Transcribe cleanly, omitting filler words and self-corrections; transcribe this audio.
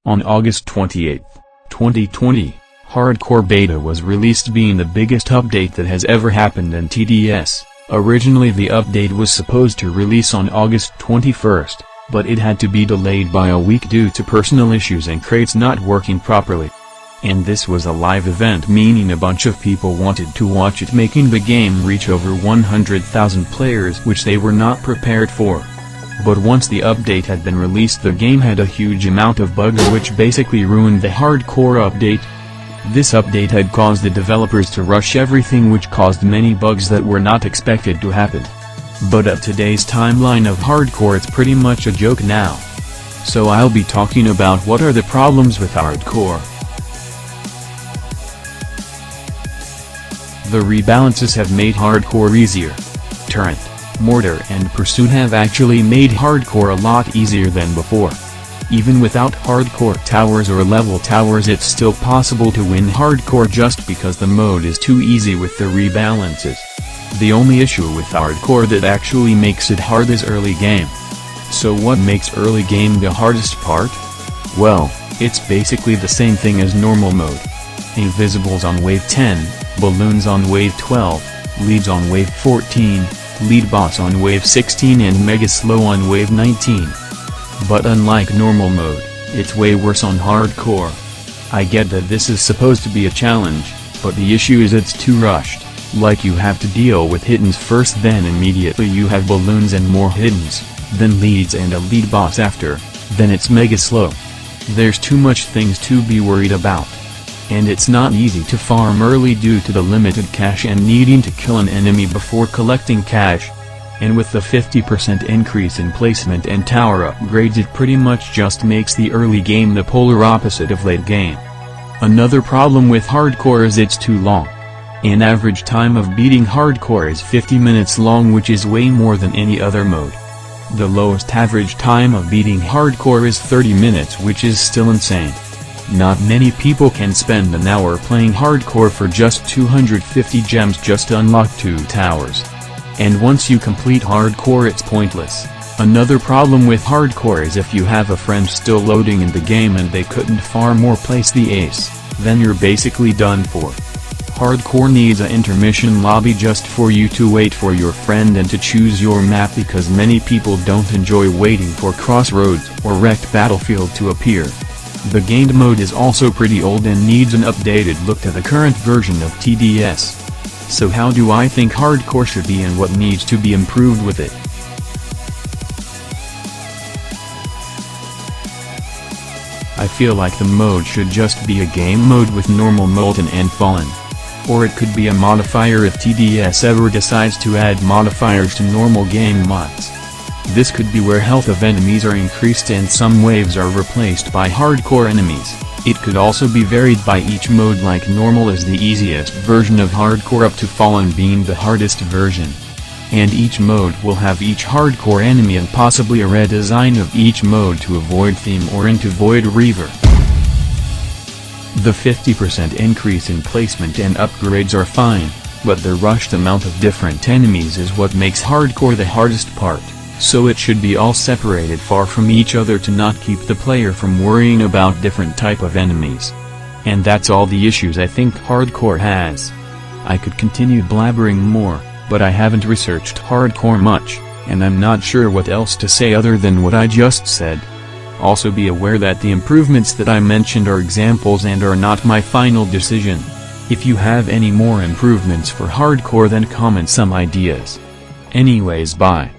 On August 28, 2020, Hardcore Beta was released, being the biggest update that has ever happened in TDS. Originally the update was supposed to release on August 21st, but it had to be delayed by a week due to personal issues and crates not working properly. And this was a live event, meaning a bunch of people wanted to watch it, making the game reach over 100,000 players, which they were not prepared for. But once the update had been released, the game had a huge amount of bugs which basically ruined the Hardcore update. This update had caused the developers to rush everything, which caused many bugs that were not expected to happen. But at today's timeline of Hardcore, it's pretty much a joke now. So I'll be talking about what are the problems with Hardcore. The rebalances have made Hardcore easier. Turret, Mortar and Pursuit have actually made Hardcore a lot easier than before. Even without Hardcore Towers or Level Towers, it's still possible to win Hardcore just because the mode is too easy with the rebalances. The only issue with Hardcore that actually makes it hard is early game. So what makes early game the hardest part? Well, it's basically the same thing as normal mode. Invisibles on wave 10, balloons on wave 12, leads on wave 14, lead boss on wave 16 and mega slow on wave 19. But unlike normal mode, it's way worse on Hardcore. I get that this is supposed to be a challenge, but the issue is it's too rushed. Like, you have to deal with hiddens first, then immediately you have balloons and more hiddens, then leads and a lead boss after, then it's mega slow. There's too much things to be worried about. And it's not easy to farm early due to the limited cash and needing to kill an enemy before collecting cash. And with the 50% increase in placement and tower upgrades, it pretty much just makes the early game the polar opposite of late game. Another problem with Hardcore is it's too long. An average time of beating Hardcore is 50 minutes long, which is way more than any other mode. The lowest average time of beating Hardcore is 30 minutes, which is still insane. Not many people can spend an hour playing Hardcore for just 250 gems just to unlock 2 towers. And once you complete Hardcore, it's pointless. Another problem with Hardcore is if you have a friend still loading in the game and they couldn't farm or place the ace, then you're basically done for. Hardcore needs an intermission lobby just for you to wait for your friend and to choose your map, because many people don't enjoy waiting for Crossroads or Wrecked Battlefield to appear. The gamed mode is also pretty old and needs an updated look to the current version of TDS. So how do I think Hardcore should be and what needs to be improved with it? I feel like the mode should just be a game mode with normal Molten and Fallen. Or it could be a modifier if TDS ever decides to add modifiers to normal game mods. This could be where health of enemies are increased and some waves are replaced by Hardcore enemies. It could also be varied by each mode, like normal is the easiest version of Hardcore up to Fallen being the hardest version. And each mode will have each Hardcore enemy and possibly a redesign of each mode to avoid theme or into Void Reaver. The 50% increase in placement and upgrades are fine, but the rushed amount of different enemies is what makes Hardcore the hardest part. So it should be all separated far from each other to not keep the player from worrying about different type of enemies. And that's all the issues I think Hardcore has. I could continue blabbering more, but I haven't researched Hardcore much, and I'm not sure what else to say other than what I just said. Also be aware that the improvements that I mentioned are examples and are not my final decision. If you have any more improvements for Hardcore, then comment some ideas. Anyways, bye.